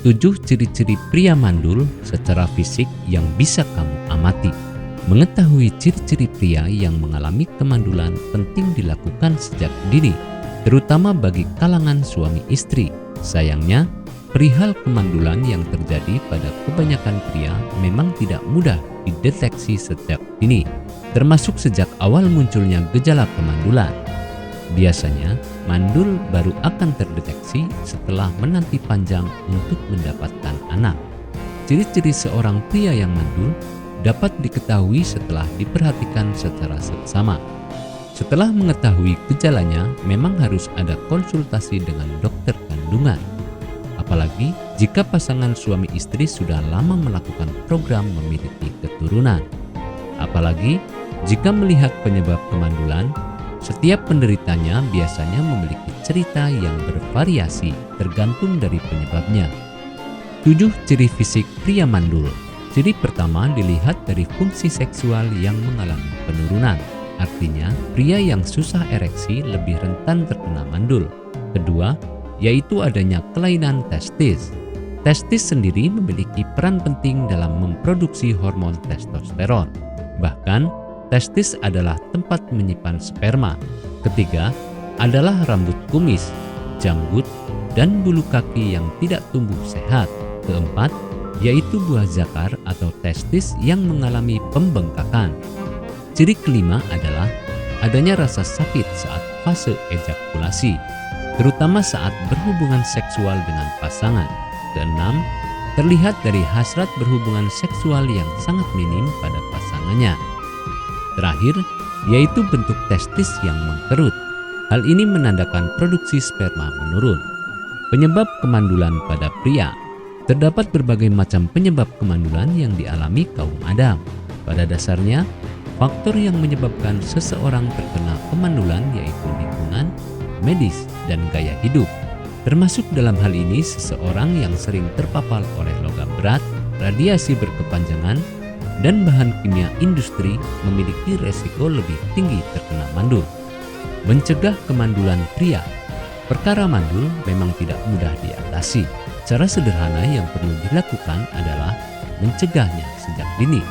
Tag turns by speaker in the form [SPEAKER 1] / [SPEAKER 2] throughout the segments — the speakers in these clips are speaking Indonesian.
[SPEAKER 1] 7 ciri-ciri pria mandul secara fisik yang bisa kamu amati. Mengetahui ciri-ciri pria yang mengalami kemandulan penting dilakukan sejak dini, terutama bagi kalangan suami istri. Sayangnya, perihal kemandulan yang terjadi pada kebanyakan pria memang tidak mudah dideteksi sejak dini, termasuk sejak awal munculnya gejala kemandulan. Biasanya, mandul baru akan terdeteksi setelah menanti panjang untuk mendapatkan anak. Ciri-ciri seorang pria yang mandul dapat diketahui setelah diperhatikan secara seksama. Setelah mengetahui gejalanya, memang harus ada konsultasi dengan dokter kandungan. Apalagi jika pasangan suami istri sudah lama melakukan program memiliki keturunan. Apalagi jika melihat penyebab kemandulan, setiap penderitanya biasanya memiliki cerita yang bervariasi tergantung dari penyebabnya. 7 ciri fisik pria mandul. Ciri pertama dilihat dari fungsi seksual yang mengalami penurunan. Artinya, pria yang susah ereksi lebih rentan terkena mandul. Kedua, yaitu adanya kelainan testis. Testis sendiri memiliki peran penting dalam memproduksi hormon testosteron. Bahkan, testis adalah tempat menyimpan sperma. Ketiga, adalah rambut kumis, janggut, dan bulu kaki yang tidak tumbuh sehat. Keempat, yaitu buah zakar atau testis yang mengalami pembengkakan. Ciri kelima adalah adanya rasa sakit saat fase ejakulasi, terutama saat berhubungan seksual dengan pasangan. Keenam, terlihat dari hasrat berhubungan seksual yang sangat minim pada pasangannya. Terakhir, yaitu bentuk testis yang mengkerut. Hal ini menandakan produksi sperma menurun. Penyebab kemandulan pada pria. Terdapat berbagai macam penyebab kemandulan yang dialami kaum Adam. Pada dasarnya, faktor yang menyebabkan seseorang terkena kemandulan yaitu lingkungan, medis, dan gaya hidup. Termasuk dalam hal ini seseorang yang sering terpapar oleh logam berat, radiasi berkepanjangan, dan bahan kimia industri memiliki resiko lebih tinggi terkena mandul. Mencegah kemandulan pria. Perkara mandul memang tidak mudah diatasi. Cara sederhana yang perlu dilakukan adalah mencegahnya sejak dini.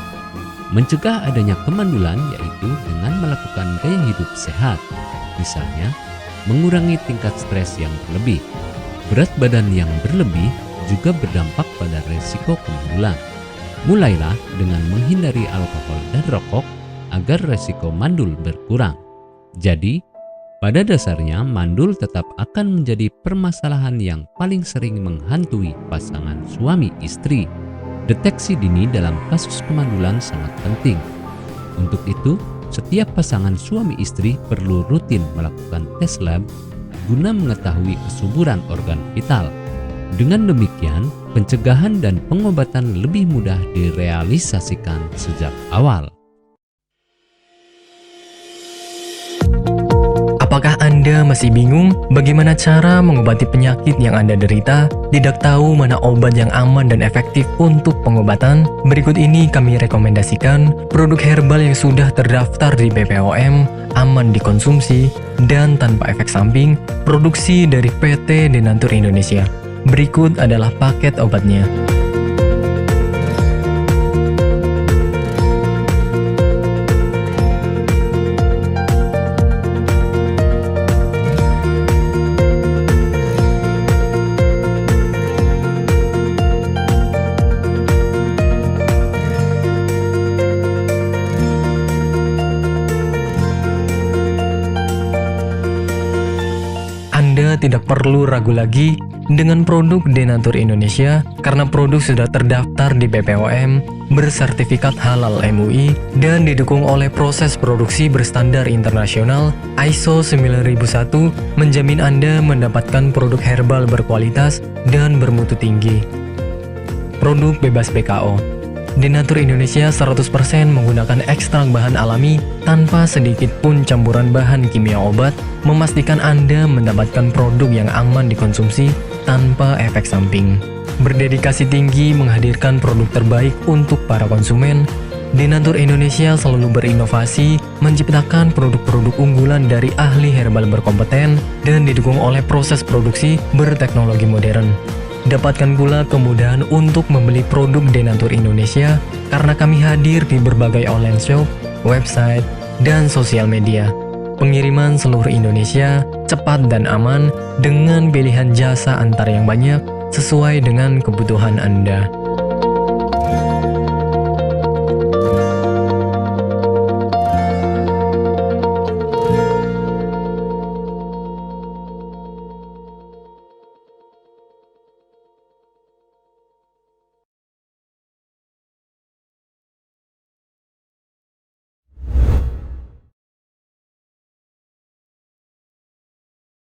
[SPEAKER 1] Mencegah adanya kemandulan yaitu dengan melakukan gaya hidup sehat. Misalnya, mengurangi tingkat stres yang berlebih. Berat badan yang berlebih juga berdampak pada resiko kemandulan. Mulailah dengan menghindari alkohol dan rokok agar resiko mandul berkurang. Jadi, pada dasarnya mandul tetap akan menjadi permasalahan yang paling sering menghantui pasangan suami istri. Deteksi dini dalam kasus kemandulan sangat penting. Untuk itu, setiap pasangan suami istri perlu rutin melakukan tes lab guna mengetahui kesuburan organ vital. Dengan demikian, pencegahan dan pengobatan lebih mudah direalisasikan sejak awal.
[SPEAKER 2] Apakah Anda masih bingung bagaimana cara mengobati penyakit yang Anda derita? Tidak tahu mana obat yang aman dan efektif untuk pengobatan? Berikut ini kami rekomendasikan produk herbal yang sudah terdaftar di BPOM, aman dikonsumsi, dan tanpa efek samping, produksi dari PT Denatur Indonesia. Berikut adalah paket obatnya. Anda tidak perlu ragu lagi dengan produk Denatur Indonesia karena produk sudah terdaftar di BPOM, bersertifikat halal MUI, dan didukung oleh proses produksi berstandar internasional ISO 9001, menjamin Anda mendapatkan produk herbal berkualitas dan bermutu tinggi. Produk bebas BKO. Denatur Indonesia 100% menggunakan ekstrak bahan alami tanpa sedikit pun campuran bahan kimia obat, memastikan Anda mendapatkan produk yang aman dikonsumsi tanpa efek samping. Berdedikasi tinggi menghadirkan produk terbaik untuk para konsumen, Denatur Indonesia selalu berinovasi, menciptakan produk-produk unggulan dari ahli herbal berkompeten dan didukung oleh proses produksi berteknologi modern. Dapatkan pula kemudahan untuk membeli produk Denatur Indonesia karena kami hadir di berbagai online shop, website, dan sosial media. Pengiriman seluruh Indonesia cepat dan aman dengan pilihan jasa antar yang banyak sesuai dengan kebutuhan Anda.